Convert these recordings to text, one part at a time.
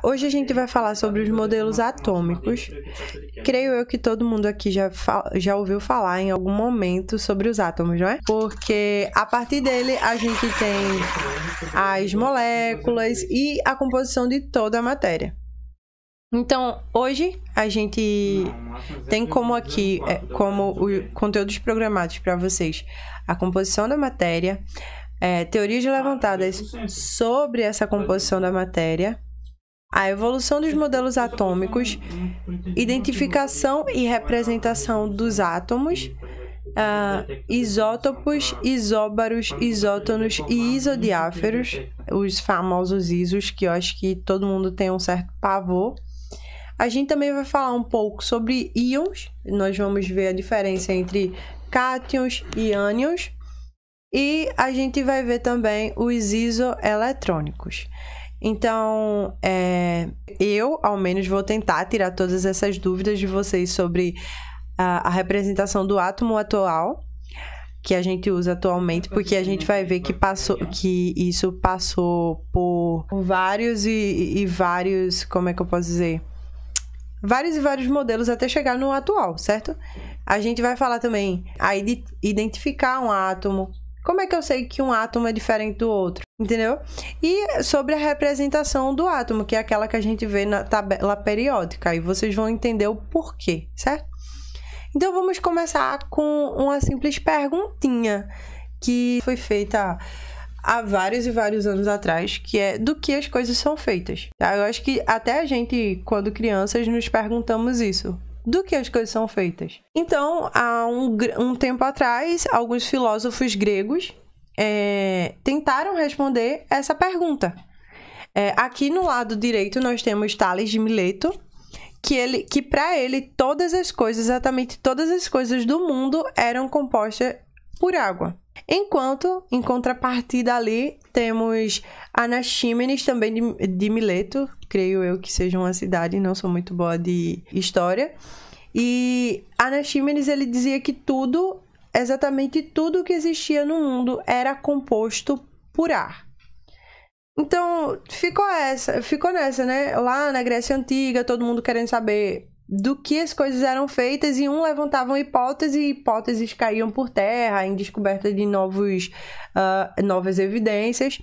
Hoje a gente vai falar sobre os modelos atômicos. Creio eu que todo mundo aqui já ouviu falar em algum momento sobre os átomos, não é? Porque a partir dele a gente tem as moléculas e a composição de toda a matéria. Então, hoje a gente tem como aqui, como conteúdos programados para vocês, a composição da matéria, teorias levantadas sobre essa composição da matéria, a evolução dos modelos atômicos, identificação e representação dos átomos, isótopos, isóbaros, isótonos e isodiáferos, os famosos isos, que eu acho que todo mundo tem um certo pavor. A gente também vai falar um pouco sobre íons, nós vamos ver a diferença entre cátions e ânions, e a gente vai ver também os isoeletrônicos. Então, eu, ao menos, vou tentar tirar todas essas dúvidas de vocês sobre a representação do átomo atual, que a gente usa atualmente, porque a gente vai ver que isso passou por vários e vários, como é que eu posso dizer? Vários e vários modelos até chegar no atual, certo? A gente vai falar também a identificar um átomo. Como é que eu sei que um átomo é diferente do outro? Entendeu? E sobre a representação do átomo, que é aquela que a gente vê na tabela periódica. E vocês vão entender o porquê, certo? Então vamos começar com uma simples perguntinha que foi feita há vários e vários anos atrás, que é do que as coisas são feitas. Tá? Eu acho que até a gente, quando crianças, nos perguntamos isso. Do que as coisas são feitas? Então, há um tempo atrás, alguns filósofos gregos tentaram responder essa pergunta. Aqui no lado direito nós temos Tales de Mileto, que para ele todas as coisas, exatamente todas as coisas do mundo eram compostas por água. Enquanto, em contrapartida ali, temos Anaxímenes, também de Mileto, creio eu que seja uma cidade, não sou muito boa de história. E Anaxímenes, ele dizia que exatamente tudo que existia no mundo era composto por ar. Então, ficou nessa, né? Lá na Grécia Antiga, todo mundo querendo saber do que as coisas eram feitas, e levantavam hipóteses, e hipóteses caíam por terra em descoberta de novas evidências.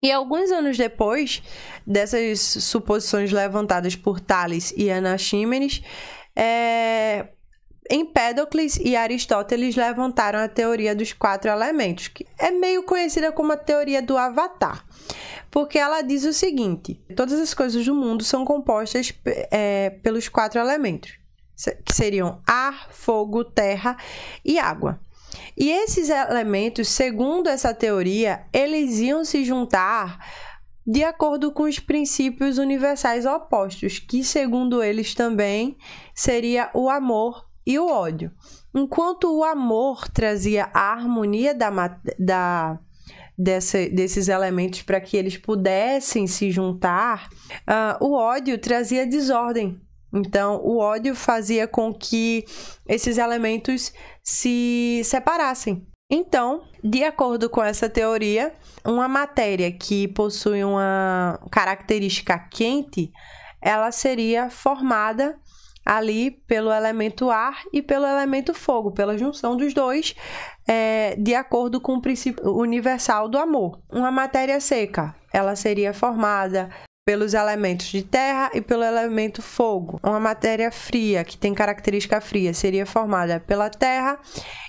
E alguns anos depois dessas suposições levantadas por Tales e Anaxímenes, Empédocles e Aristóteles levantaram a teoria dos 4 elementos, que é meio conhecida como a teoria do Avatar, porque ela diz o seguinte: todas as coisas do mundo são compostas pelos 4 elementos, que seriam ar, fogo, terra e água. E esses elementos, segundo essa teoria, eles iam se juntar de acordo com os princípios universais opostos, que segundo eles também seria o amor e o ódio. Enquanto o amor trazia a harmonia desses elementos para que eles pudessem se juntar, o ódio trazia desordem. Então, o ódio fazia com que esses elementos se separassem. Então, de acordo com essa teoria, uma matéria que possui uma característica quente, ela seria formada ali pelo elemento ar e pelo elemento fogo, pela junção dos dois, de acordo com o princípio universal do amor. Uma matéria seca, ela seria formada pelos elementos de terra e pelo elemento fogo. Uma matéria fria, que tem característica fria, seria formada pela terra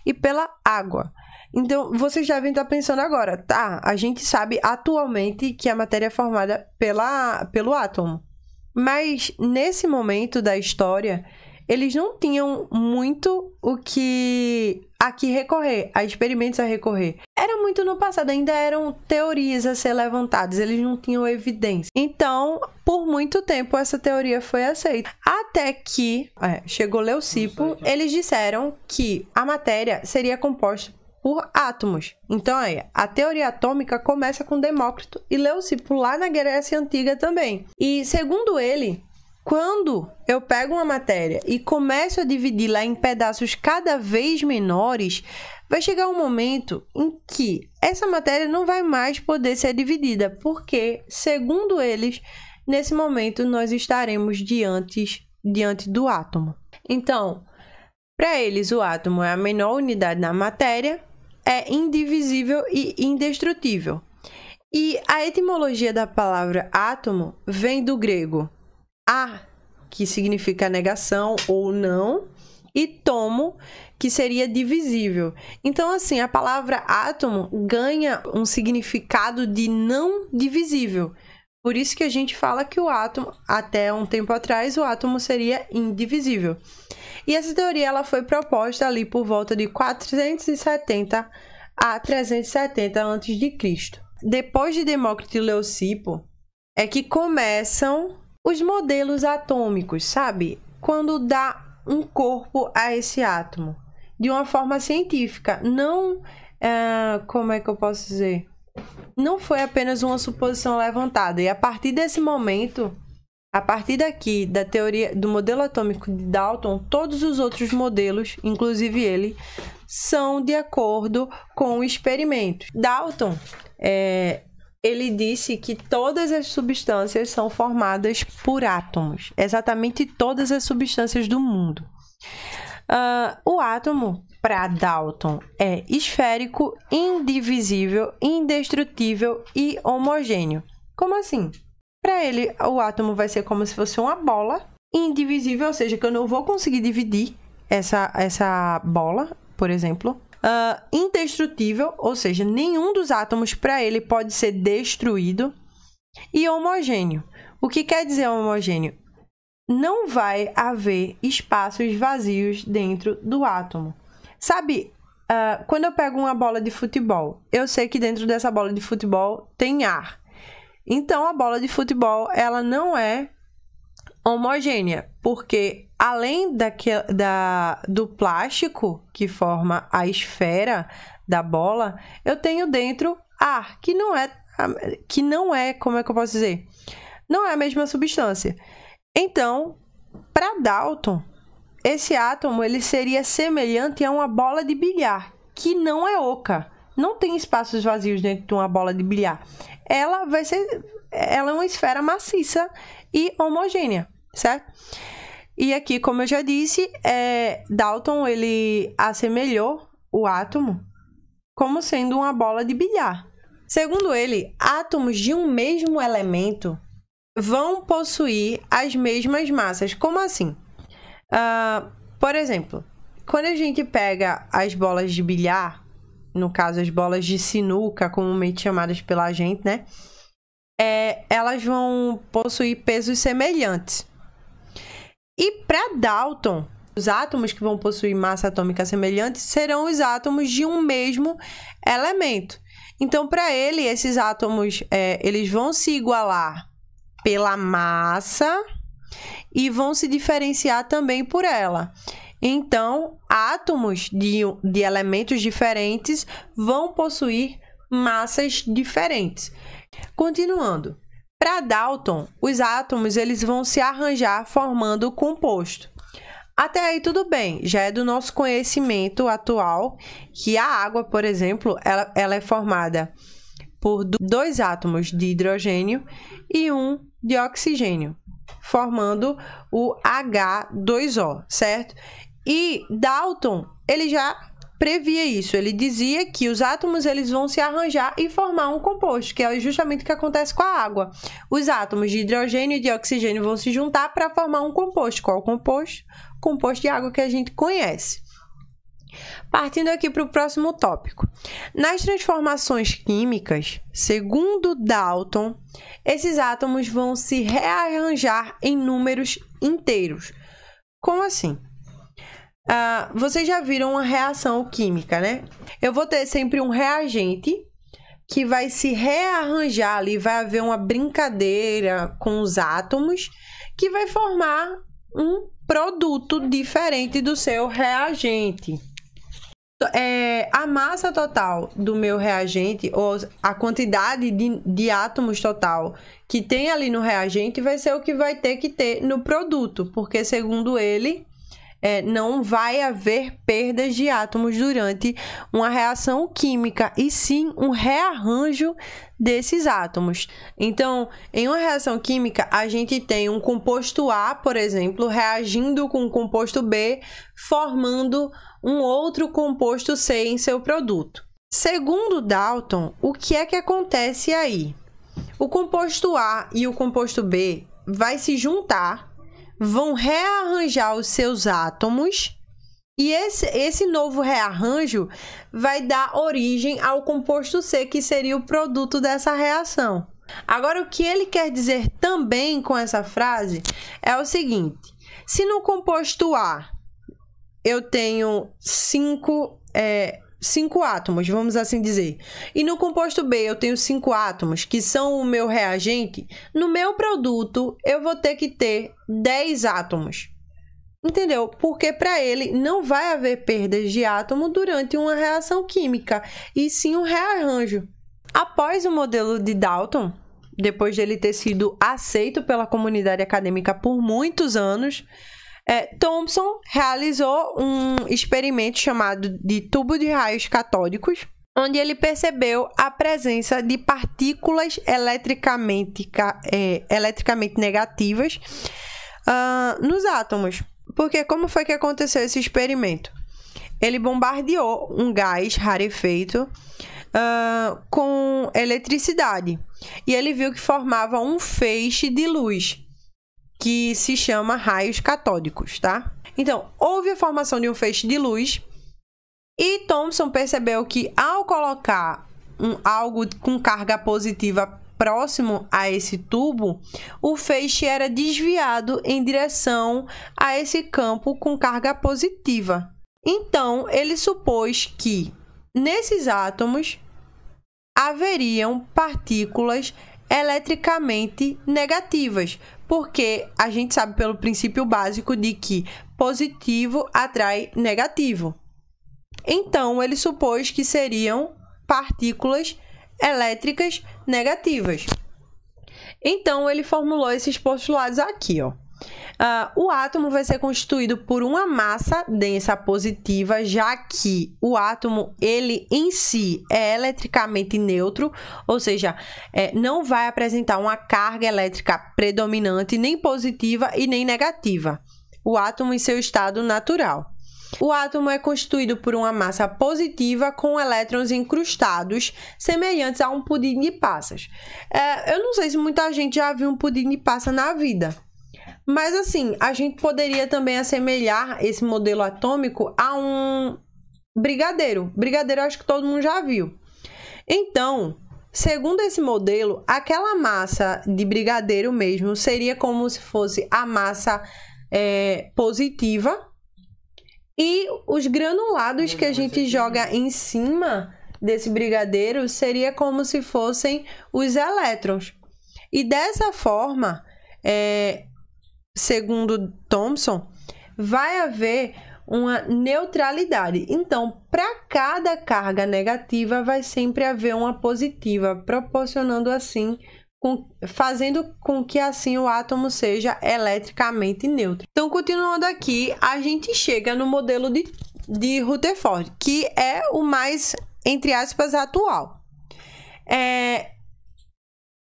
e pela água. Então, vocês devem estar pensando agora, tá, a gente sabe atualmente que a matéria é formada pelo átomo. Mas, nesse momento da história, eles não tinham muito a que recorrer, a experimentos a recorrer. Era muito no passado, ainda eram teorias a ser levantadas, eles não tinham evidência. Então, por muito tempo, essa teoria foi aceita. Até que chegou Leucipo, eles disseram que a matéria seria composta por átomos. Então, a teoria atômica começa com Demócrito e Leucipo lá na Grécia Antiga também. E, segundo ele, quando eu pego uma matéria e começo a dividi-la em pedaços cada vez menores, vai chegar um momento em que essa matéria não vai mais poder ser dividida, porque, segundo eles, nesse momento nós estaremos diante do átomo. Então, para eles, o átomo é a menor unidade da matéria, é indivisível e indestrutível. E a etimologia da palavra átomo vem do grego a, que significa negação ou não, e tomo, que seria divisível. Então, assim, a palavra átomo ganha um significado de não divisível. Por isso que a gente fala que o átomo, até um tempo atrás, o átomo seria indivisível. E essa teoria ela foi proposta ali por volta de 470 a 370 a.C. Depois de Demócrito e Leucipo, é que começam os modelos atômicos, sabe? Quando dá um corpo a esse átomo, de uma forma científica. Não, como é que eu posso dizer? Não foi apenas uma suposição levantada. E a partir desse momento, a partir daqui, da teoria do modelo atômico de Dalton, todos os outros modelos, inclusive ele, são de acordo com experimentos. Dalton, ele disse que todas as substâncias são formadas por átomos. Exatamente todas as substâncias do mundo. O átomo, para Dalton, é esférico, indivisível, indestrutível e homogêneo. Como assim? Para ele, o átomo vai ser como se fosse uma bola indivisível, ou seja, que eu não vou conseguir dividir essa bola, por exemplo. Indestrutível, ou seja, nenhum dos átomos para ele pode ser destruído. E homogêneo. O que quer dizer homogêneo? Não vai haver espaços vazios dentro do átomo. Sabe, quando eu pego uma bola de futebol, eu sei que dentro dessa bola de futebol tem ar. Então, a bola de futebol, ela não é homogênea, porque além do plástico que forma a esfera da bola, eu tenho dentro ar, que não é, como é que eu posso dizer? Não é a mesma substância. Então, para Dalton, esse átomo ele seria semelhante a uma bola de bilhar, que não é oca. Não tem espaços vazios dentro de uma bola de bilhar. Ela é uma esfera maciça e homogênea, certo? E aqui, como eu já disse, Dalton ele assemelhou o átomo como sendo uma bola de bilhar. Segundo ele, átomos de um mesmo elemento vão possuir as mesmas massas. Como assim? Por exemplo, quando a gente pega as bolas de bilhar, no caso as bolas de sinuca, comumente chamadas pela gente, né? Elas vão possuir pesos semelhantes. E para Dalton, os átomos que vão possuir massa atômica semelhante serão os átomos de um mesmo elemento. Então, para ele, esses átomos eles vão se igualar pela massa e vão se diferenciar também por ela. Então, átomos de elementos diferentes vão possuir massas diferentes. Continuando, para Dalton, os átomos eles vão se arranjar formando o composto. Até aí tudo bem, já é do nosso conhecimento atual que a água, por exemplo, ela é formada por 2 átomos de hidrogênio e 1 de oxigênio, formando o H2O, certo? E Dalton, ele já previa isso, ele dizia que os átomos eles vão se arranjar e formar um composto, que é justamente o que acontece com a água. Os átomos de hidrogênio e de oxigênio vão se juntar para formar um composto. Qual composto? Composto de água que a gente conhece. Partindo aqui para o próximo tópico. Nas transformações químicas, segundo Dalton, esses átomos vão se rearranjar em números inteiros. Como assim? Vocês já viram uma reação química, né? Eu vou ter sempre um reagente que vai se rearranjar ali, vai haver uma brincadeira com os átomos que vai formar um produto diferente do seu reagente. A massa total do meu reagente, ou a quantidade de átomos total que tem ali no reagente, vai ser o que vai ter que ter no produto, porque segundo ele, não vai haver perdas de átomos durante uma reação química, e sim um rearranjo desses átomos. Então, em uma reação química, a gente tem um composto A, por exemplo, reagindo com o composto B, formando um outro composto C em seu produto. Segundo Dalton, o que é que acontece aí? O composto A e o composto B vai se juntar, vão rearranjar os seus átomos, e esse novo rearranjo vai dar origem ao composto C, que seria o produto dessa reação. Agora, o que ele quer dizer também com essa frase é o seguinte: se no composto A eu tenho 5 átomos, vamos assim dizer, e no composto B eu tenho 5 átomos, que são o meu reagente, no meu produto eu vou ter que ter 10 átomos. Entendeu? Porque para ele não vai haver perdas de átomo durante uma reação química, e sim um rearranjo. Após o modelo de Dalton, depois de ele ter sido aceito pela comunidade acadêmica por muitos anos, Thomson realizou um experimento chamado de tubo de raios catódicos, onde ele percebeu a presença de partículas eletricamente negativas nos átomos. Porque como foi que aconteceu esse experimento? Ele bombardeou um gás rarefeito com eletricidade, e ele viu que formava um feixe de luz, que se chama raios catódicos, tá? Então, houve a formação de um feixe de luz, e Thomson percebeu que ao colocar algo com carga positiva próximo a esse tubo, o feixe era desviado em direção a esse campo com carga positiva. Então, ele supôs que nesses átomos haveriam partículas eletricamente negativas, porque a gente sabe pelo princípio básico de que positivo atrai negativo. Então, ele supôs que seriam partículas elétricas negativas. Então, ele formulou esses postulados aqui, ó. O átomo vai ser constituído por uma massa densa positiva, já que o átomo, ele em si é eletricamente neutro, ou seja, não vai apresentar uma carga elétrica predominante, nem positiva e nem negativa. O átomo em seu estado natural. O átomo é constituído por uma massa positiva com elétrons incrustados, semelhantes a um pudim de passas. Eu não sei se muita gente já viu um pudim de passa na vida, mas assim, a gente poderia também assemelhar esse modelo atômico a um brigadeiro. Brigadeiro eu acho que todo mundo já viu. Então, segundo esse modelo, aquela massa de brigadeiro mesmo seria como se fosse a massa positiva, e os granulados que a gente joga em cima desse brigadeiro seria como se fossem os elétrons. E dessa forma, segundo Thomson, vai haver uma neutralidade. Então, para cada carga negativa, vai sempre haver uma positiva, proporcionando assim, fazendo com que assim o átomo seja eletricamente neutro. Então, continuando aqui, a gente chega no modelo de Rutherford, que é o mais, entre aspas, atual.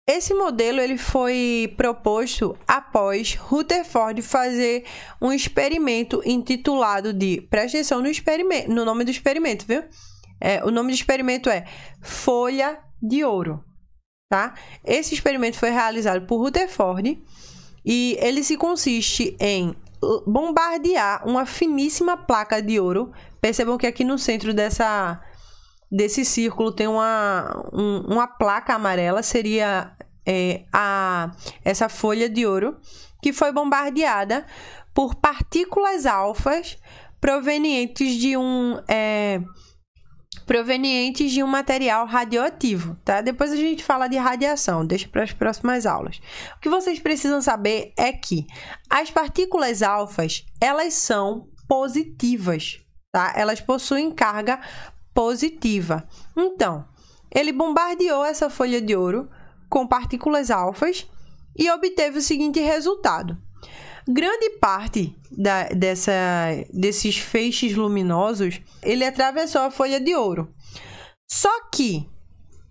Esse modelo ele foi proposto após Rutherford fazer um experimento intitulado de... Presta atenção no nome do experimento, viu? O nome do experimento é Folha de Ouro. Tá? Esse experimento foi realizado por Rutherford, e ele se consiste em bombardear uma finíssima placa de ouro. Percebam que aqui no centro desse círculo tem uma placa amarela, seria essa folha de ouro, que foi bombardeada por partículas alfas provenientes de um material radioativo, tá? Depois a gente fala de radiação, deixa para as próximas aulas. O que vocês precisam saber é que as partículas alfas, elas são positivas, tá? Elas possuem carga positiva. Então, ele bombardeou essa folha de ouro com partículas alfas e obteve o seguinte resultado. Grande parte desses feixes luminosos, ele atravessou a folha de ouro. Só que,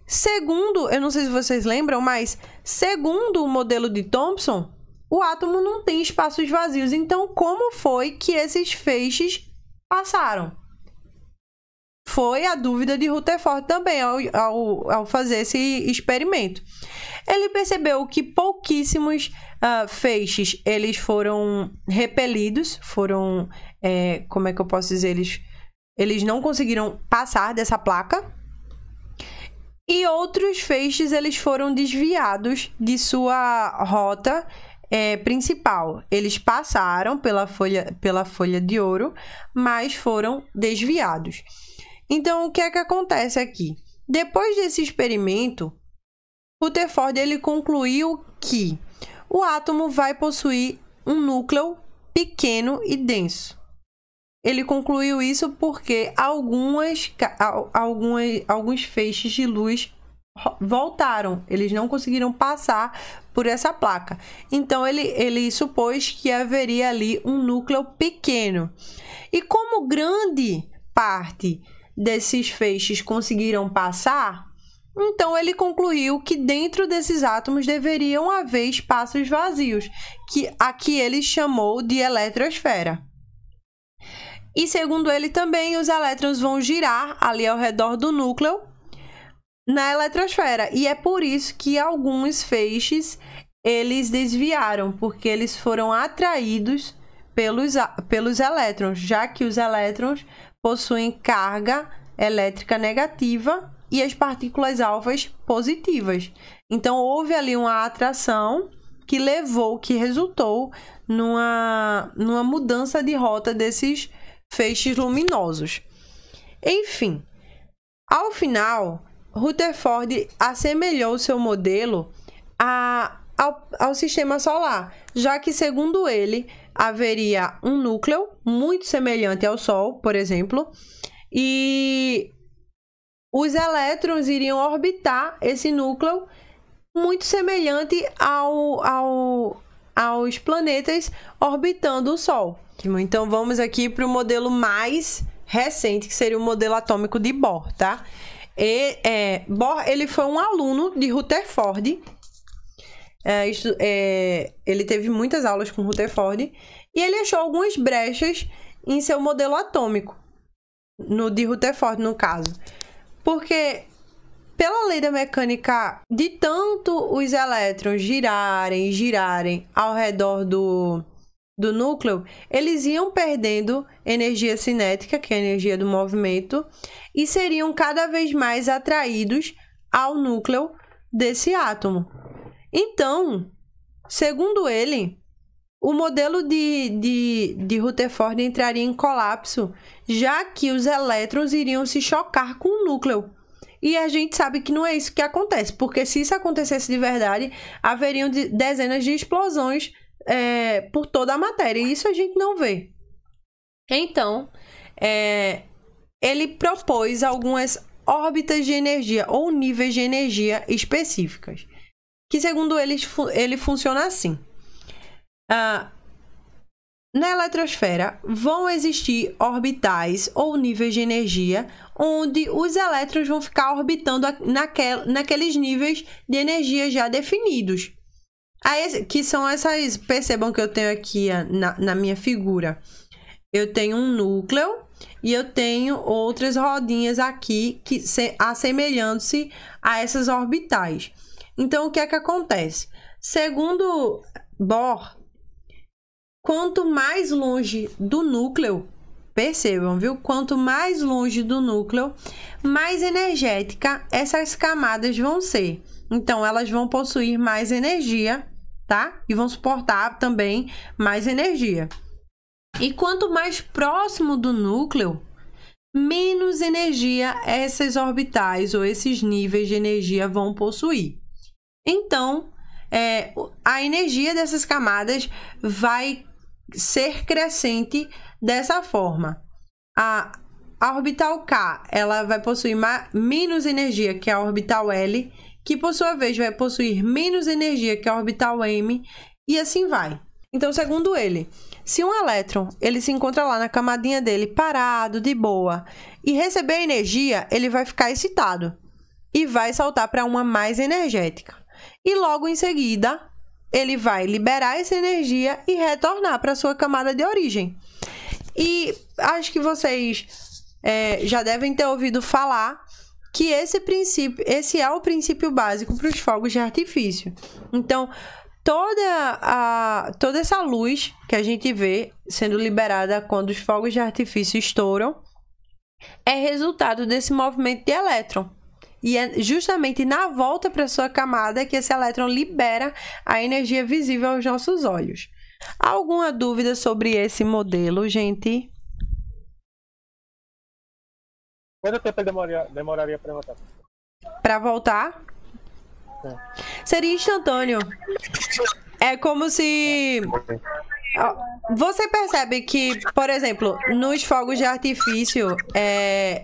segundo, eu não sei se vocês lembram, mas segundo o modelo de Thomson, o átomo não tem espaços vazios. Então, como foi que esses feixes passaram? Foi a dúvida de Rutherford também ao fazer esse experimento. Ele percebeu que pouquíssimos feixes eles foram repelidos, como é que eu posso dizer, eles não conseguiram passar dessa placa, e outros feixes eles foram desviados de sua rota principal. Eles passaram pela folha de ouro, mas foram desviados. Então, o que é que acontece aqui? Depois desse experimento, Rutherford ele concluiu que o átomo vai possuir um núcleo pequeno e denso. Ele concluiu isso porque alguns feixes de luz voltaram. Eles não conseguiram passar por essa placa. Então, ele supôs que haveria ali um núcleo pequeno. E como grande parte desses feixes conseguiram passar, então ele concluiu que dentro desses átomos deveriam haver espaços vazios, que aqui ele chamou de eletrosfera. E segundo ele também, os elétrons vão girar ali ao redor do núcleo na eletrosfera. E é por isso que alguns feixes eles desviaram, porque eles foram atraídos pelos elétrons, já que os elétrons possuem carga elétrica negativa e as partículas alfas positivas. Então, houve ali uma atração que resultou numa mudança de rota desses feixes luminosos. Enfim, ao final, Rutherford assemelhou seu modelo ao sistema solar, já que, segundo ele, haveria um núcleo muito semelhante ao Sol, por exemplo, e os elétrons iriam orbitar esse núcleo muito semelhante aos planetas orbitando o Sol. Então, vamos aqui para o modelo mais recente, que seria o modelo atômico de Bohr, tá? Bohr, ele foi um aluno de Rutherford. Ele teve muitas aulas com Rutherford e ele achou algumas brechas em seu modelo atômico, no de Rutherford, no caso. Porque, pela lei da mecânica, de tanto os elétrons girarem ao redor do núcleo, eles iam perdendo energia cinética, que é a energia do movimento, e seriam cada vez mais atraídos ao núcleo desse átomo. Então, segundo ele, o modelo de Rutherford entraria em colapso, já que os elétrons iriam se chocar com o núcleo. E a gente sabe que não é isso que acontece, porque se isso acontecesse de verdade, haveriam dezenas de explosões por toda a matéria, e isso a gente não vê. Então, ele propôs algumas órbitas de energia ou níveis de energia específicas, que segundo ele funciona assim. Na eletrosfera vão existir orbitais ou níveis de energia onde os elétrons vão ficar orbitando naqueles níveis de energia já definidos. Que são essas, percebam que eu tenho aqui na minha figura, eu tenho um núcleo e eu tenho outras rodinhas aqui que assemelhando-se a essas orbitais. Então, o que é que acontece? Segundo Bohr, quanto mais longe do núcleo, percebam, viu? Quanto mais longe do núcleo, mais energética essas camadas vão ser. Então, elas vão possuir mais energia, tá? E vão suportar também mais energia. E quanto mais próximo do núcleo, menos energia essas orbitais ou esses níveis de energia vão possuir. Então, a energia dessas camadas vai ser crescente dessa forma. A orbital K, ela vai possuir menos energia que a orbital L, que por sua vez vai possuir menos energia que a orbital M, e assim vai. Então, segundo ele, se um elétron ele se encontra lá na camadinha dele, parado, de boa, e receber energia, ele vai ficar excitado e vai saltar para uma mais energética. E logo em seguida, ele vai liberar essa energia e retornar para sua camada de origem. E acho que vocês já devem ter ouvido falar que esse é o princípio básico para os fogos de artifício. Então, toda essa luz que a gente vê sendo liberada quando os fogos de artifício estouram é resultado desse movimento de elétron. E é justamente na volta para sua camada que esse elétron libera a energia visível aos nossos olhos. Alguma dúvida sobre esse modelo, gente? Quanto tempo ele demoraria para voltar? Para voltar? Seria instantâneo. É como se... Você percebe que, por exemplo, nos fogos de artifício,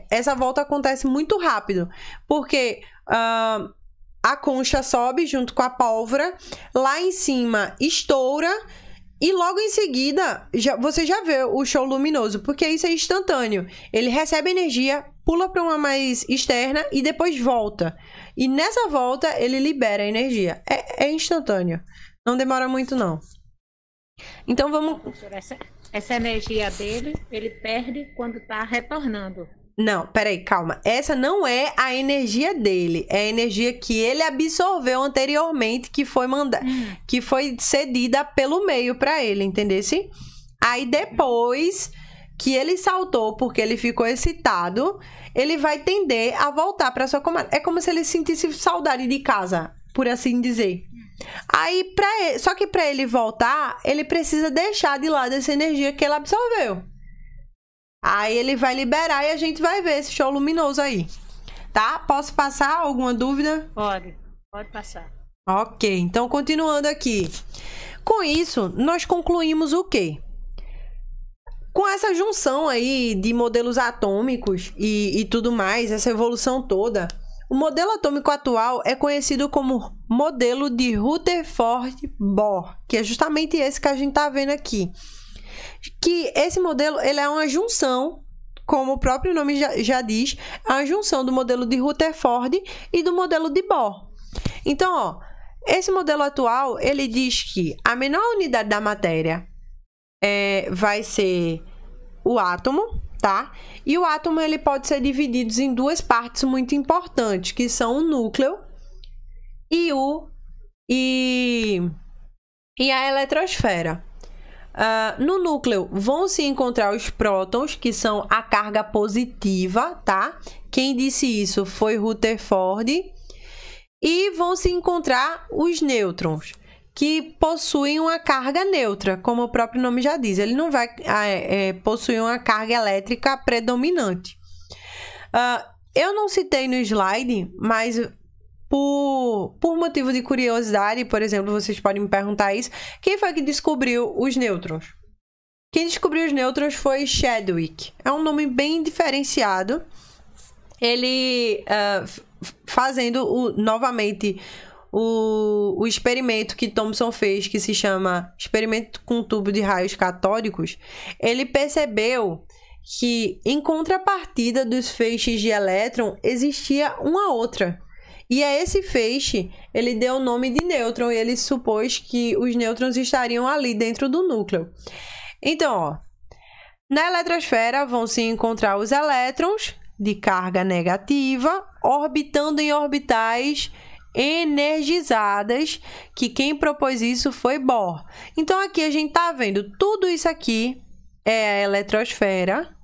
essa volta acontece muito rápido. Porque a concha sobe junto com a pólvora, lá em cima estoura... E logo em seguida, você já vê o show luminoso, porque isso é instantâneo. Ele recebe energia, pula para uma mais externa e depois volta. E nessa volta, ele libera a energia. É instantâneo. Não demora muito, não. Então, vamos... Essa energia dele, ele perde quando está retornando. Não, peraí, calma. Essa não é a energia dele. É a energia que ele absorveu anteriormente, que foi cedida pelo meio para ele, entendesse? Aí depois que ele saltou porque ele ficou excitado, ele vai tender a voltar para sua camada. É como se ele sentisse saudade de casa, por assim dizer. Aí, só que para ele voltar, ele precisa deixar de lado essa energia que ele absorveu. Aí ele vai liberar e a gente vai ver esse show luminoso aí. Tá? Posso passar? Alguma dúvida? Pode passar. Ok, então continuando aqui. Com isso, nós concluímos o quê? Com essa junção aí de modelos atômicos e tudo mais, essa evolução toda, o modelo atômico atual é conhecido como modelo de Rutherford-Bohr, que é justamente esse que a gente está vendo aqui. Que esse modelo ele é uma junção, como o próprio nome já diz, é uma junção do modelo de Rutherford e do modelo de Bohr. Então, ó, esse modelo atual, ele diz que a menor unidade da matéria vai ser o átomo, tá? E o átomo ele pode ser dividido em duas partes muito importantes, que são o núcleo e a eletrosfera. No núcleo vão se encontrar os prótons, que são a carga positiva, tá? Quem disse isso foi Rutherford. E vão se encontrar os nêutrons, que possuem uma carga neutra, como o próprio nome já diz. Ele não vai possuir uma carga elétrica predominante. Eu não citei no slide, mas por motivo de curiosidade, por exemplo, vocês podem me perguntar isso. Quem foi que descobriu os nêutrons? Quem descobriu os nêutrons foi Chadwick. É um nome bem diferenciado. Ele, fazendo novamente o experimento que Thomson fez, que se chama experimento com tubo de raios catódicos, ele percebeu que, em contrapartida dos feixes de elétron, existia uma outra. E a esse feixe, ele deu o nome de nêutron e ele supôs que os nêutrons estariam ali dentro do núcleo. Então, ó, na eletrosfera vão se encontrar os elétrons de carga negativa orbitando em orbitais energizadas, que quem propôs isso foi Bohr. Então, aqui a gente tá vendo tudo isso aqui é a eletrosfera.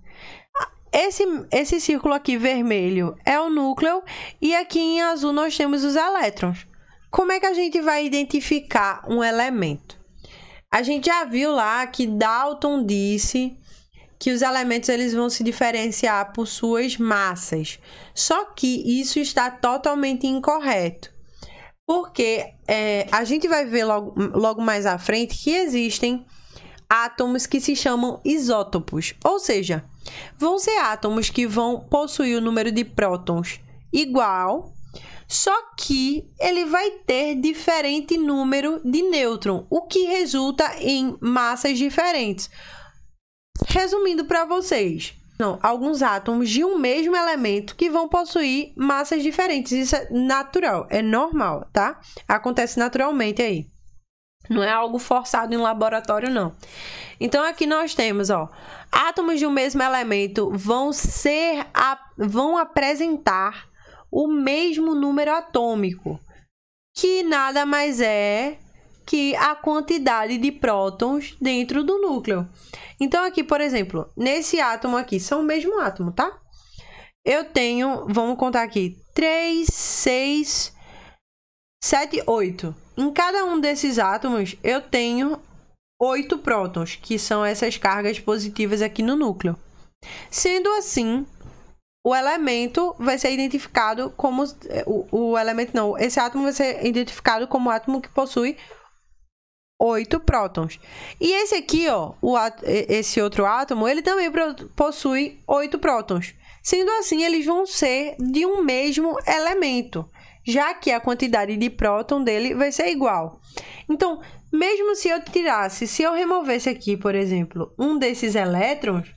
Esse círculo aqui vermelho é o núcleo e aqui em azul nós temos os elétrons. Como é que a gente vai identificar um elemento? A gente já viu lá que Dalton disse que os elementos eles vão se diferenciar por suas massas. Só que isso está totalmente incorreto. Porque a gente vai ver logo mais à frente que existem átomos que se chamam isótopos. Ou seja, vão ser átomos que vão possuir o número de prótons igual, Só que ele vai ter diferente número de nêutrons, o que resulta em massas diferentes. Resumindo para vocês, alguns átomos de um mesmo elemento que vão possuir massas diferentes. Isso é natural, é normal, tá? Acontece naturalmente aí. Não é algo forçado em laboratório, não. Então, aqui nós temos, átomos de um mesmo elemento vão apresentar o mesmo número atômico, que nada mais é que a quantidade de prótons dentro do núcleo. Então, aqui, por exemplo, nesse átomo aqui, são o mesmo átomo, tá? Eu tenho, vamos contar aqui, 3, 6, 7, 8. Em cada um desses átomos, eu tenho 8 prótons, que são essas cargas positivas aqui no núcleo. Sendo assim, o elemento vai ser identificado como... esse átomo vai ser identificado como átomo que possui 8 prótons. E esse aqui, esse outro átomo, ele também possui 8 prótons. Sendo assim, eles vão ser de um mesmo elemento, já que a quantidade de próton dele vai ser igual. Então, mesmo se eu removesse aqui, por exemplo, um desses elétrons,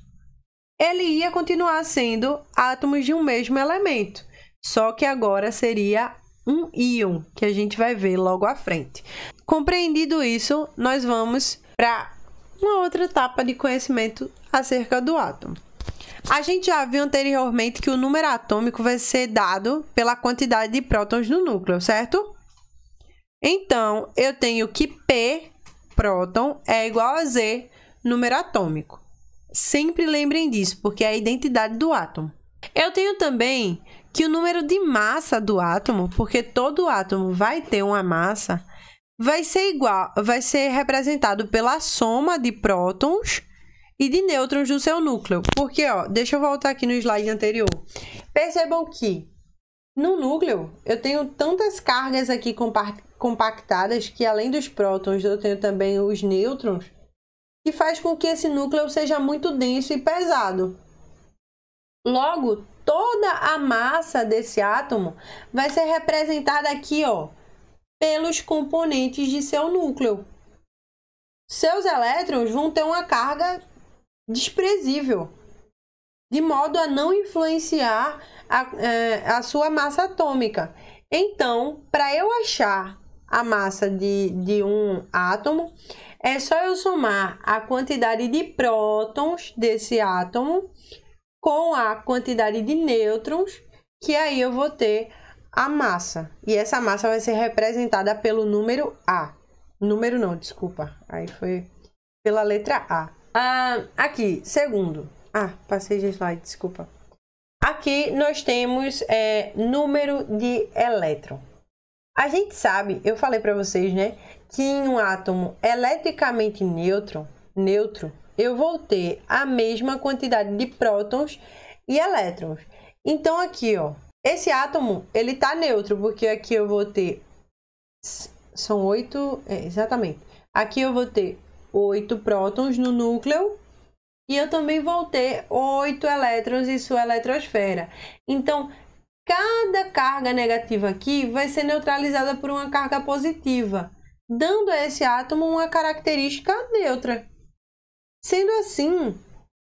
ele ia continuar sendo átomos de um mesmo elemento, só que agora seria um íon, que a gente vai ver logo à frente. Compreendido isso, nós vamos para uma outra etapa de conhecimento acerca do átomo. A gente já viu anteriormente que o número atômico vai ser dado pela quantidade de prótons no núcleo, certo? Então, eu tenho que P, próton, é igual a Z, número atômico. Sempre lembrem disso, porque é a identidade do átomo. Eu tenho também que o número de massa do átomo, porque todo átomo vai ter uma massa, vai ser representado pela soma de prótons e de nêutrons do seu núcleo. Porque, deixa eu voltar aqui no slide anterior. Percebam que no núcleo eu tenho tantas cargas aqui compactadas que, além dos prótons, eu tenho também os nêutrons, que faz com que esse núcleo seja muito denso e pesado. Logo, toda a massa desse átomo vai ser representada aqui, pelos componentes de seu núcleo. Seus elétrons vão ter uma carga desprezível, de modo a não influenciar a sua massa atômica. Então, para eu achar a massa de um átomo, é só eu somar a quantidade de prótons desse átomo com a quantidade de nêutrons, que aí eu vou ter a massa. E essa massa vai ser representada pelo número A. Número não, desculpa. Aí foi pela letra A. Aqui, segundo. Passei de slide, desculpa. Aqui nós temos número de elétron. A gente sabe, eu falei para vocês, né, que em um átomo eletricamente neutro, eu vou ter a mesma quantidade de prótons e elétrons. Então, aqui, esse átomo, ele tá neutro, porque aqui eu vou ter... São 8... exatamente. Aqui eu vou ter 8 prótons no núcleo e eu também vou ter 8 elétrons em sua eletrosfera. Então, cada carga negativa aqui vai ser neutralizada por uma carga positiva, dando a esse átomo uma característica neutra. Sendo assim,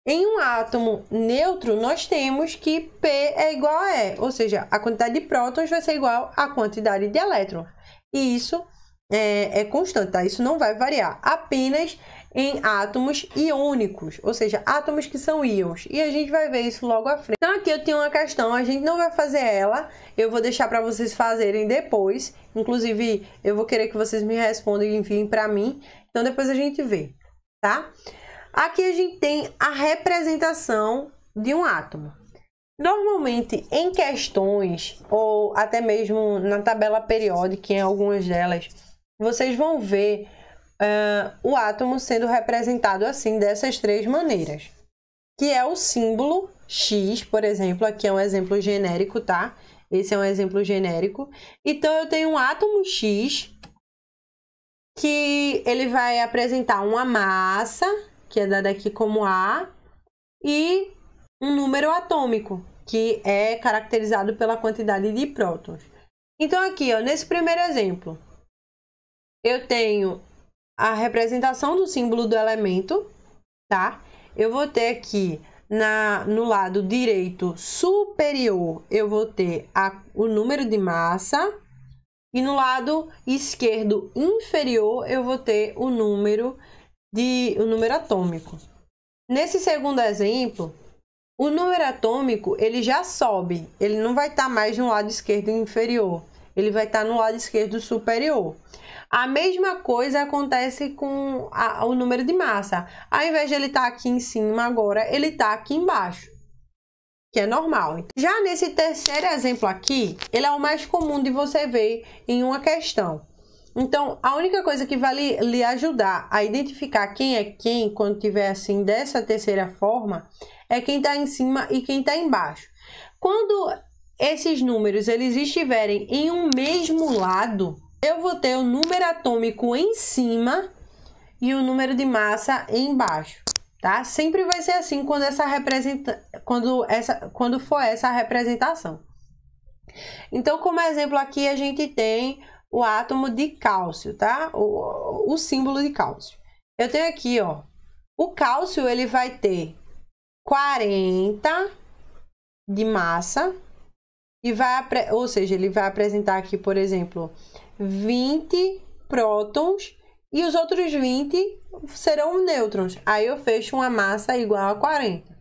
em um átomo neutro, nós temos que P é igual a E, ou seja, a quantidade de prótons vai ser igual à quantidade de elétrons. E isso é constante, tá? Isso não vai variar, apenas em átomos iônicos, ou seja, átomos que são íons. E a gente vai ver isso logo à frente. Então, aqui eu tenho uma questão, a gente não vai fazer ela, eu vou deixar para vocês fazerem depois. Inclusive, eu vou querer que vocês me respondam e enviem para mim. Então, depois a gente vê, tá? Aqui a gente tem a representação de um átomo. Normalmente, em questões, ou até mesmo na tabela periódica, em algumas delas, vocês vão ver o átomo sendo representado assim, dessas três maneiras. Que é o símbolo X, por exemplo, aqui é um exemplo genérico, tá? Esse é um exemplo genérico. Então, eu tenho um átomo X, que ele vai apresentar uma massa, que é dada aqui como A, e um número atômico, que é caracterizado pela quantidade de prótons. Então aqui, ó, nesse primeiro exemplo, eu tenho a representação do símbolo do elemento, tá? Eu vou ter aqui no lado direito superior, eu vou ter o número de massa, e no lado esquerdo inferior, eu vou ter o número atômico. Nesse segundo exemplo, o número atômico, ele já sobe, ele não vai estar mais no lado esquerdo inferior, ele vai estar no lado esquerdo superior. A mesma coisa acontece com o número de massa. Ao invés de ele estar aqui em cima agora, ele está aqui embaixo, que é normal. Já nesse terceiro exemplo aqui, ele é o mais comum de você ver em uma questão. Então, a única coisa que vai lhe ajudar a identificar quem é quem, quando tiver assim, dessa terceira forma, é quem está em cima e quem está embaixo. Quando esses números eles estiverem em um mesmo lado, eu vou ter o número atômico em cima e o número de massa embaixo, tá? Sempre vai ser assim quando for essa representação. Então, como exemplo aqui, a gente tem o átomo de cálcio, tá? O símbolo de cálcio. Eu tenho aqui, ó, o cálcio, ele vai ter 40 de massa, ou seja, ele vai apresentar aqui, por exemplo, 20 prótons e os outros 20 serão nêutrons. Aí eu fecho uma massa igual a 40.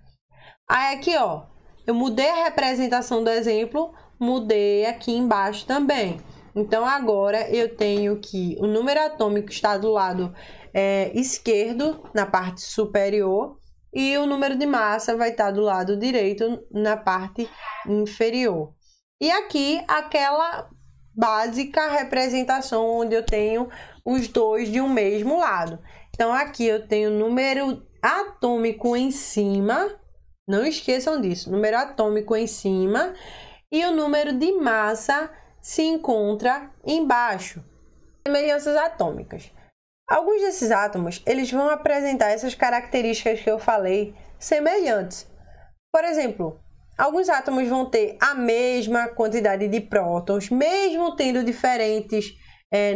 Aí aqui, ó, eu mudei a representação do exemplo, mudei aqui embaixo também. Então, agora eu tenho que o número atômico está do lado esquerdo, na parte superior, e o número de massa vai estar do lado direito, na parte inferior. E aqui, aquela básica representação onde eu tenho os dois de um mesmo lado. Então, aqui eu tenho o número atômico em cima, não esqueçam disso, número atômico em cima, e o número de massa se encontra embaixo. Semelhanças atômicas. Alguns desses átomos, eles vão apresentar essas características que eu falei semelhantes. Por exemplo, alguns átomos vão ter a mesma quantidade de prótons, mesmo tendo diferentes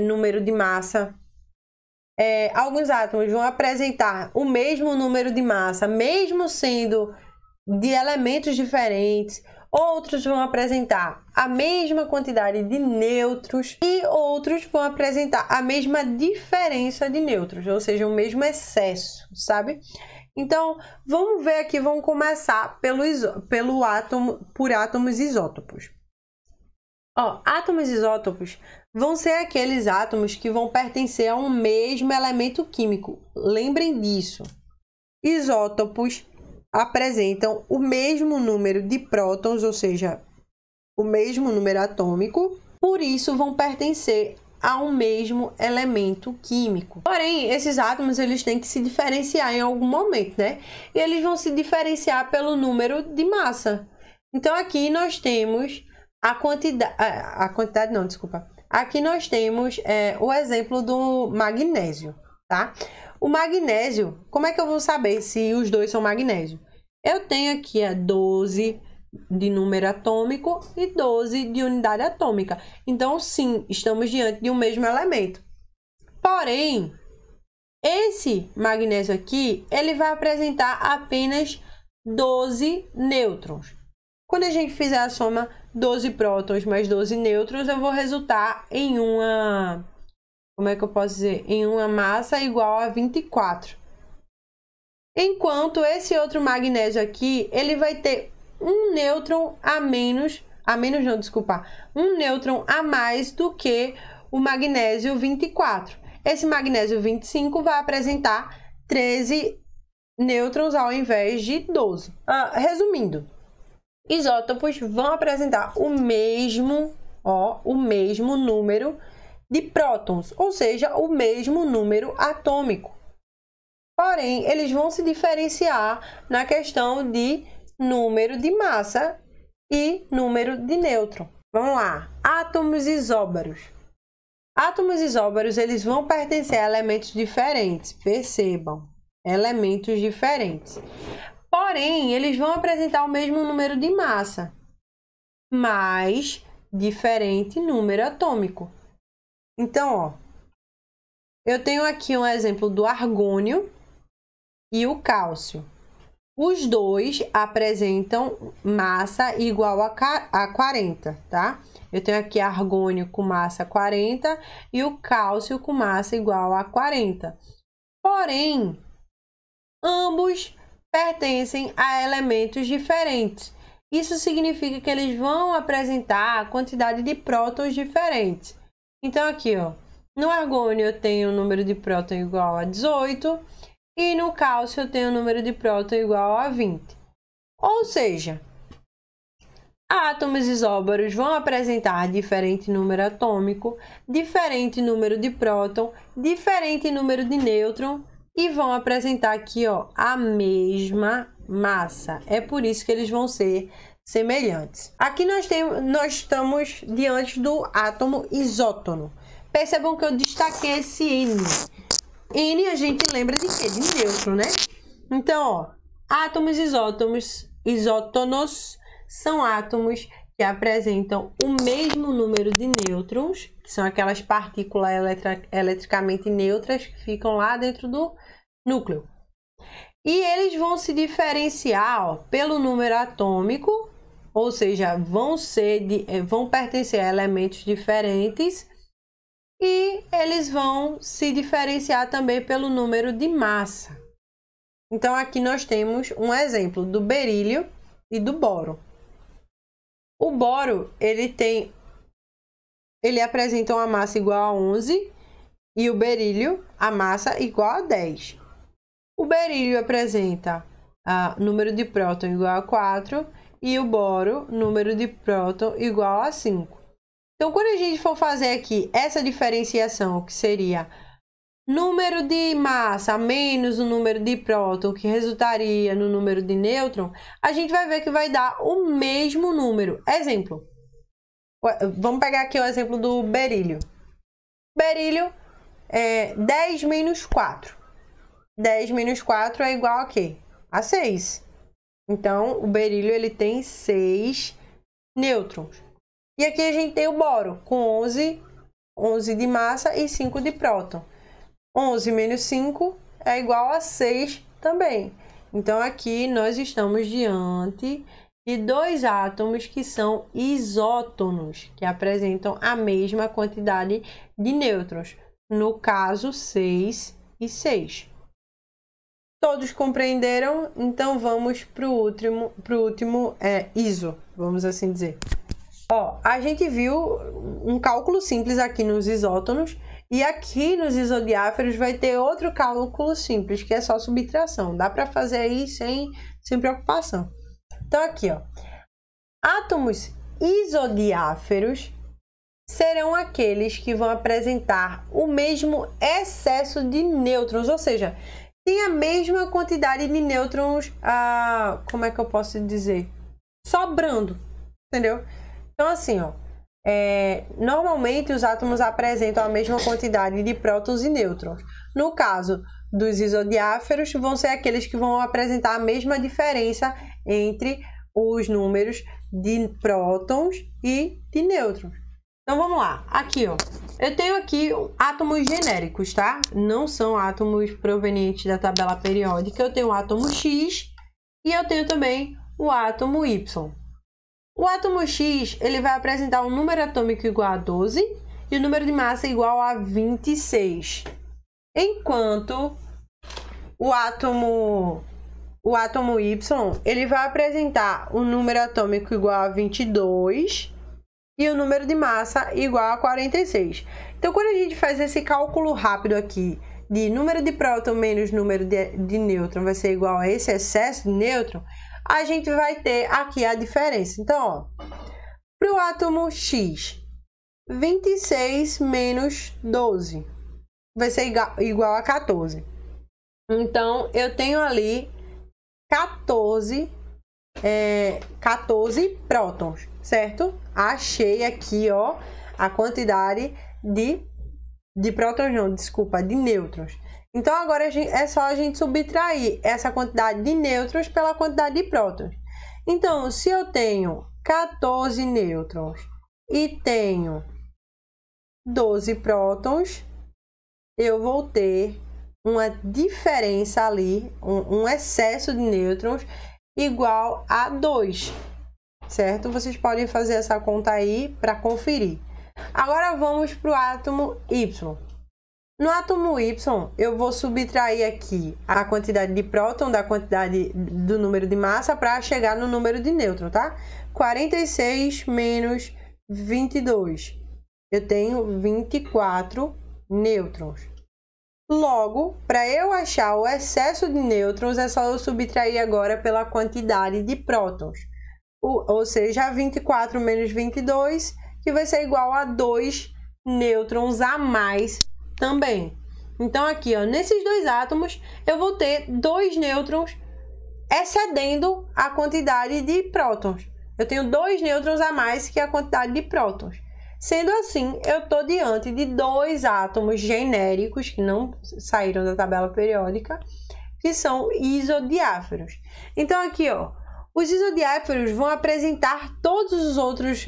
número de massa. Alguns átomos vão apresentar o mesmo número de massa, mesmo sendo de elementos diferentes. Outros vão apresentar a mesma quantidade de nêutrons e outros vão apresentar a mesma diferença de nêutrons, ou seja, o mesmo excesso, sabe? Então, vamos ver aqui, vamos começar por átomos isótopos. Ó, átomos isótopos vão ser aqueles átomos que vão pertencer a um mesmo elemento químico. Lembrem disso. Isótopos apresentam o mesmo número de prótons, ou seja, o mesmo número atômico, por isso vão pertencer a um mesmo elemento químico. Porém, esses átomos eles têm que se diferenciar em algum momento, né? E eles vão se diferenciar pelo número de massa. Então, aqui nós temos Aqui nós temos o exemplo do magnésio, tá? O magnésio, como é que eu vou saber se os dois são magnésio? Eu tenho aqui 12 de número atômico e 12 de unidade atômica. Então, sim, estamos diante de um mesmo elemento. Porém, esse magnésio aqui, ele vai apresentar apenas 12 nêutrons. Quando a gente fizer a soma 12 prótons mais 12 nêutrons, eu vou resultar em em uma massa igual a 24. Enquanto esse outro magnésio aqui, ele vai ter um nêutron um nêutron a mais do que o magnésio 24. Esse magnésio 25 vai apresentar 13 nêutrons ao invés de 12. Resumindo, isótopos vão apresentar o mesmo número de prótons, ou seja, o mesmo número atômico. Porém, eles vão se diferenciar na questão de número de massa e número de nêutron. Vamos lá, átomos isóbaros. Átomos isóbaros, eles vão pertencer a elementos diferentes, percebam, elementos diferentes. Porém, eles vão apresentar o mesmo número de massa, mas diferente número atômico. Então, ó, eu tenho aqui um exemplo do argônio e o cálcio. Os dois apresentam massa igual a 40, tá? Eu tenho aqui argônio com massa 40 e o cálcio com massa igual a 40. Porém, ambos pertencem a elementos diferentes. Isso significa que eles vão apresentar a quantidade de prótons diferentes. Então, aqui, ó, no argônio eu tenho o número de próton igual a 18 e no cálcio eu tenho o número de próton igual a 20. Ou seja, átomos isóbaros vão apresentar diferente número atômico, diferente número de próton, diferente número de nêutron e vão apresentar aqui, ó, a mesma massa. É por isso que eles vão ser semelhantes. Aqui nós estamos diante do átomo isótono. Percebam que eu destaquei esse N. N a gente lembra de quê? De nêutron, né? Então, ó, átomos isótonos são átomos que apresentam o mesmo número de nêutrons, que são aquelas partículas eletricamente neutras que ficam lá dentro do núcleo. E eles vão se diferenciar, ó, pelo número atômico, ou seja, vão pertencer a elementos diferentes, e eles vão se diferenciar também pelo número de massa. Então, aqui nós temos um exemplo do berílio e do boro. O boro, ele apresenta uma massa igual a 11 e o berílio, a massa igual a 10. O berílio apresenta número de próton igual a 4 e o boro, número de próton igual a 5. Então, quando a gente for fazer aqui essa diferenciação, que seria número de massa menos o número de próton, que resultaria no número de nêutron, a gente vai ver que vai dar o mesmo número. Exemplo, vamos pegar aqui o exemplo do berílio. Berílio é 10 menos 4. 10 menos 4 é igual a quê? A 6. Então, o berílio ele tem 6 nêutrons. E aqui a gente tem o boro, com 11 de massa e 5 de próton. 11 menos 5 é igual a 6 também. Então, aqui nós estamos diante de dois átomos que são isótonos, que apresentam a mesma quantidade de nêutrons. No caso, 6 e 6. Todos compreenderam? Então, vamos para o último iso, vamos assim dizer. Ó, a gente viu um cálculo simples aqui nos isótonos e aqui nos isodiáferos vai ter outro cálculo simples, que é só subtração. Dá para fazer aí sem preocupação. Então, aqui, ó, átomos isodiáferos serão aqueles que vão apresentar o mesmo excesso de nêutrons, ou seja, tem a mesma quantidade de nêutrons, como é que eu posso dizer? Sobrando, entendeu? Então, assim, ó, normalmente os átomos apresentam a mesma quantidade de prótons e nêutrons. No caso dos isodiáferos, vão ser aqueles que vão apresentar a mesma diferença entre os números de prótons e de nêutrons. Então, vamos lá. Aqui, ó, eu tenho aqui átomos genéricos, tá? Não são átomos provenientes da tabela periódica. Eu tenho o átomo X e eu tenho também o átomo Y. O átomo X, ele vai apresentar um número atômico igual a 12 e o número de massa igual a 26. Enquanto o átomo Y, ele vai apresentar um número atômico igual a 22 e o número de massa igual a 46. Então, quando a gente faz esse cálculo rápido aqui de número de próton menos número de nêutron vai ser igual a esse excesso de nêutron, a gente vai ter aqui a diferença. Então, ó, para o átomo X, 26 menos 12 vai ser igual a 14. Então, eu tenho ali 14 prótons, certo? Achei aqui, ó, a quantidade de prótons, não, desculpa, de nêutrons. Então, agora é só a gente subtrair essa quantidade de nêutrons pela quantidade de prótons. Então, se eu tenho 14 nêutrons e tenho 12 prótons, eu vou ter uma diferença ali, um excesso de nêutrons igual a 2, certo? Vocês podem fazer essa conta aí para conferir. Agora vamos para o átomo Y. No átomo Y, eu vou subtrair aqui a quantidade de próton da quantidade do número de massa para chegar no número de nêutron, tá? 46 menos 22. Eu tenho 24 nêutrons. Logo, para eu achar o excesso de nêutrons, é só eu subtrair agora pela quantidade de prótons. Ou seja, 24 menos 22, que vai ser igual a 2 nêutrons a mais também. Então, aqui, ó, nesses dois átomos, eu vou ter 2 nêutrons excedendo a quantidade de prótons. Eu tenho 2 nêutrons a mais que a quantidade de prótons. Sendo assim, eu estou diante de 2 átomos genéricos, que não saíram da tabela periódica, que são isodiáferos. Então, aqui, ó, os isodiáferos vão apresentar todos os outros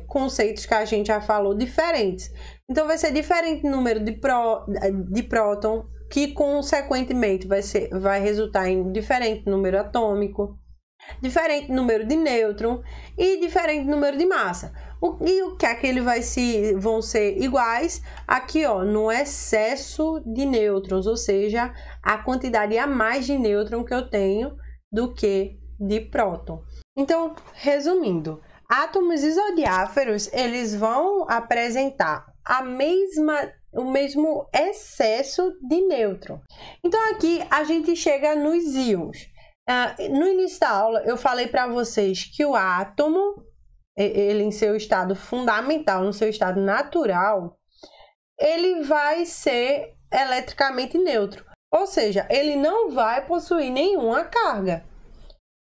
conceitos que a gente já falou diferentes. Então, vai ser diferente número de próton, que consequentemente vai resultar em diferente número atômico, diferente número de nêutron e diferente número de massa. E o que é que vão ser iguais? Aqui, ó, no excesso de nêutrons, ou seja, a quantidade a mais de nêutron que eu tenho do que de próton. Então, resumindo, átomos isodiáferos, eles vão apresentar o mesmo excesso de nêutron. Então, aqui a gente chega nos íons. No início da aula, eu falei para vocês que o átomo, ele em seu estado fundamental, no seu estado natural, ele vai ser eletricamente neutro. Ou seja, ele não vai possuir nenhuma carga.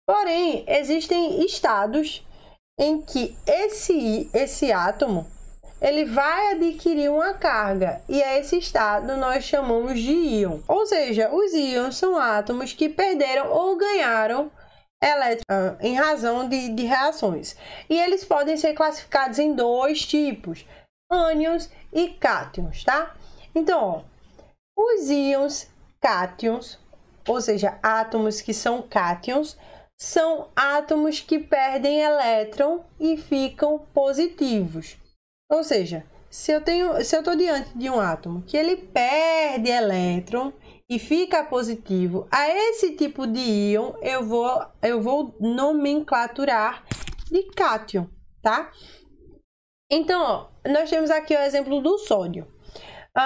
Porém, existem estados em que esse átomo ele vai adquirir uma carga, e a esse estado nós chamamos de íon. Ou seja, os íons são átomos que perderam ou ganharam elétrons em razão de reações. E eles podem ser classificados em 2 tipos, ânions e cátions, tá? Então, ó, os íons cátions, ou seja, átomos que são cátions, são átomos que perdem elétron e ficam positivos. Ou seja, se eu estou diante de um átomo que ele perde elétron e fica positivo, a esse tipo de íon eu vou nomenclaturar de cátion, tá? Então, ó, nós temos aqui o exemplo do sódio.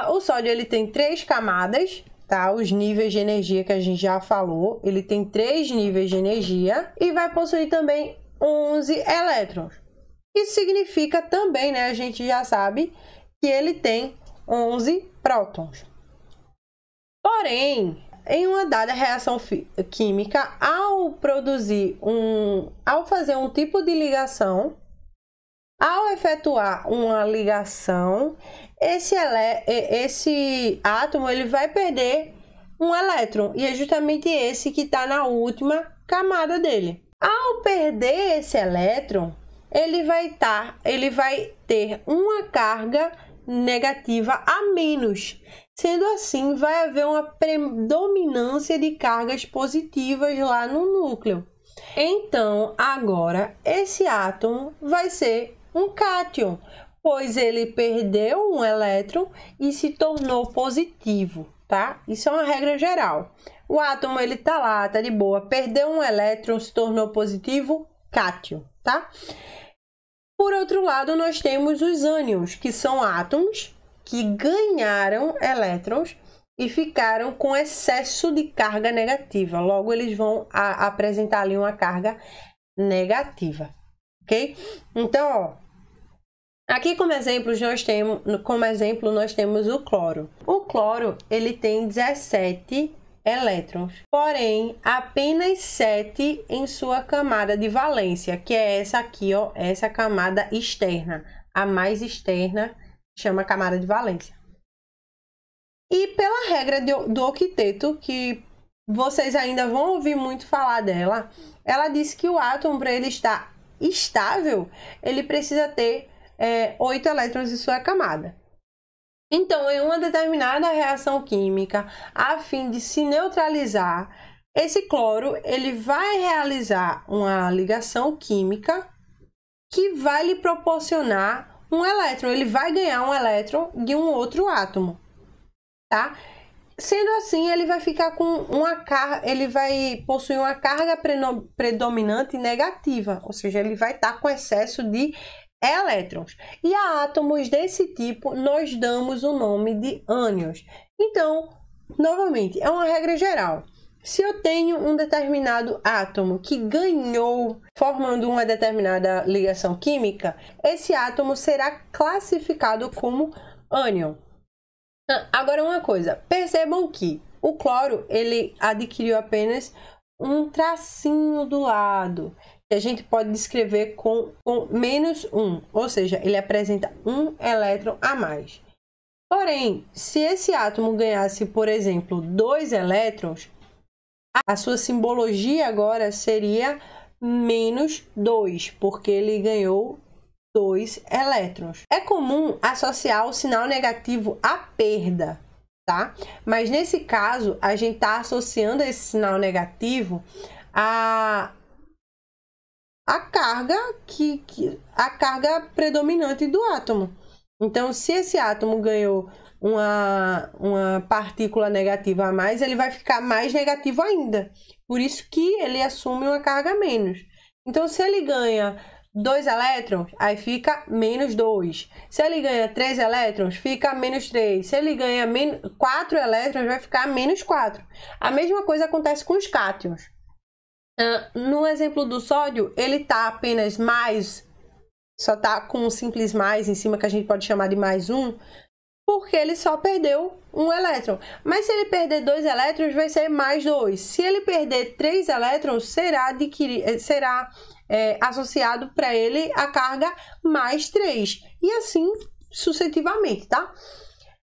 O sódio ele tem 3 camadas, tá? Os níveis de energia que a gente já falou, ele tem 3 níveis de energia e vai possuir também 11 elétrons. Isso significa também, né, a gente já sabe que ele tem 11 prótons. Porém, em uma dada reação química, ao fazer um tipo de ligação, ao efetuar uma ligação, esse átomo ele vai perder um elétron, e é justamente esse que está na última camada dele. Ao perder esse elétron, ele vai ter uma carga negativa a menos. Sendo assim, vai haver uma predominância de cargas positivas lá no núcleo. Então, agora, esse átomo vai ser um cátion, pois ele perdeu um elétron e se tornou positivo, tá? Isso é uma regra geral. O átomo, ele tá lá, tá de boa, perdeu um elétron, se tornou positivo, cátion, tá? Por outro lado, nós temos os ânions, que são átomos que ganharam elétrons e ficaram com excesso de carga negativa. Logo, eles vão apresentar ali uma carga negativa, ok? Então, ó, aqui como exemplo nós temos o cloro. O cloro, ele tem 17 elétrons, porém apenas 7 em sua camada de valência, que é essa aqui, ó, essa camada externa, a mais externa, chama camada de valência. E pela regra do octeto, que vocês ainda vão ouvir muito falar dela, ela diz que o átomo, para ele estar estável, ele precisa ter 8 elétrons em sua camada. Então, em uma determinada reação química, a fim de se neutralizar, esse cloro ele vai realizar uma ligação química que vai lhe proporcionar um elétron. Ele vai ganhar um elétron de um outro átomo, tá? Sendo assim, ele vai ficar com uma carga, ele vai possuir uma carga predominante negativa, ou seja, ele vai estar com excesso de elétrons. E a átomos desse tipo nós damos o nome de ânions. Então, novamente, é uma regra geral. Se eu tenho um determinado átomo que ganhou formando uma determinada ligação química, esse átomo será classificado como ânion. Agora uma coisa, percebam que o cloro ele adquiriu apenas um tracinho do lado, que a gente pode descrever com -1, ou seja, ele apresenta um elétron a mais. Porém, se esse átomo ganhasse, por exemplo, 2 elétrons, a sua simbologia agora seria -2, porque ele ganhou 2 elétrons. É comum associar o sinal negativo à perda, tá? Mas nesse caso, a gente está associando esse sinal negativo à carga a carga predominante do átomo. Então, se esse átomo ganhou uma partícula negativa a mais, ele vai ficar mais negativo ainda. Por isso que ele assume uma carga menos. Então, se ele ganha 2 elétrons, aí fica -2. Se ele ganha 3 elétrons, fica -3. Se ele ganha 4 elétrons, vai ficar -4. A mesma coisa acontece com os cátions. No exemplo do sódio, ele está apenas mais, só está com um simples mais em cima, que a gente pode chamar de +1, porque ele só perdeu um elétron. Mas se ele perder 2 elétrons, vai ser +2. Se ele perder 3 elétrons, será associado para ele a carga +3. E assim sucessivamente, tá?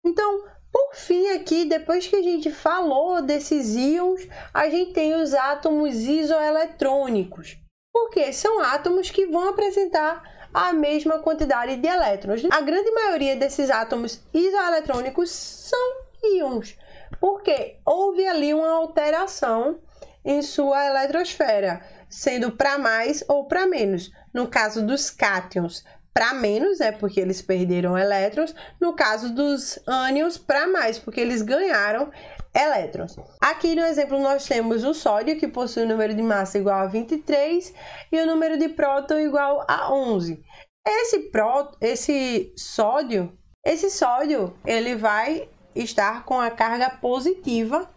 Então, por fim aqui, depois que a gente falou desses íons, a gente tem os átomos isoeletrônicos. Porque são átomos que vão apresentar a mesma quantidade de elétrons. A grande maioria desses átomos isoeletrônicos são íons, porque houve ali uma alteração em sua eletrosfera, sendo para mais ou para menos. No caso dos cátions, para menos, porque eles perderam elétrons. No caso dos ânions, para mais, porque eles ganharam elétrons. Aqui no exemplo nós temos o sódio, que possui o número de massa igual a 23 e o número de próton igual a 11. Esse sódio, ele vai estar com a carga positiva,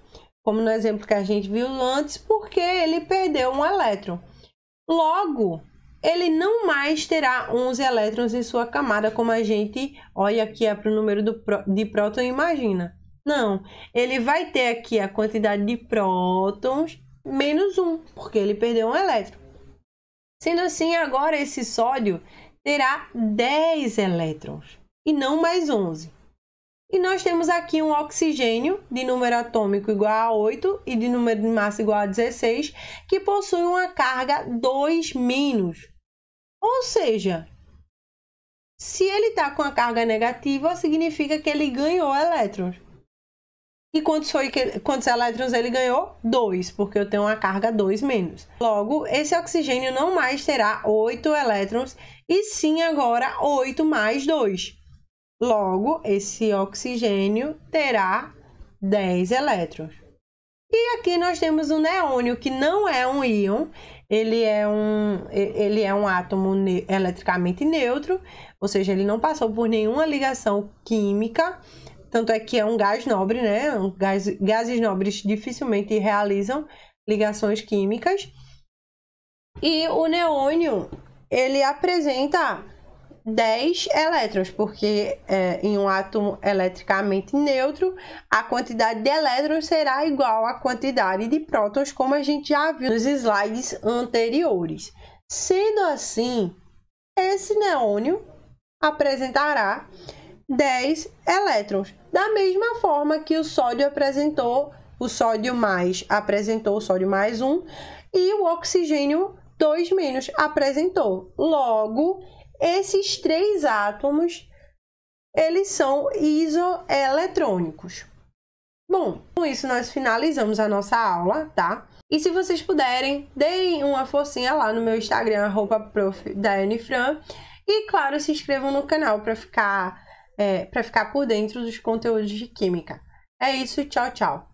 como no exemplo que a gente viu antes, porque ele perdeu um elétron. Logo, ele não mais terá 11 elétrons em sua camada, como a gente olha aqui para o número de próton e imagina. Não, ele vai ter aqui a quantidade de prótons -1, porque ele perdeu um elétron. Sendo assim, agora esse sódio terá 10 elétrons e não mais 11. E nós temos aqui um oxigênio de número atômico igual a 8 e de número de massa igual a 16, que possui uma carga 2-. Ou seja, se ele está com a carga negativa, significa que ele ganhou elétrons. E quantos elétrons ele ganhou? 2, porque eu tenho uma carga 2-. Logo, esse oxigênio não mais terá 8 elétrons, e sim agora 8 mais 2. Logo, esse oxigênio terá 10 elétrons. E aqui nós temos o neônio, que não é um íon, ele é um átomo eletricamente neutro, ou seja, ele não passou por nenhuma ligação química, tanto é que é um gás nobre, né? Gases nobres dificilmente realizam ligações químicas. E o neônio, ele apresenta 10 elétrons, porque em um átomo eletricamente neutro, a quantidade de elétrons será igual à quantidade de prótons, como a gente já viu nos slides anteriores. Sendo assim, esse neônio apresentará 10 elétrons, da mesma forma que o sódio apresentou, o sódio mais apresentou o sódio +1 e o oxigênio 2- apresentou. Logo, esses 3 átomos, eles são isoeletrônicos. Bom, com isso nós finalizamos a nossa aula, tá? E se vocês puderem, deem uma forcinha lá no meu Instagram, @prof.daianefran. E, claro, se inscrevam no canal para ficar por dentro dos conteúdos de Química. É isso, tchau, tchau!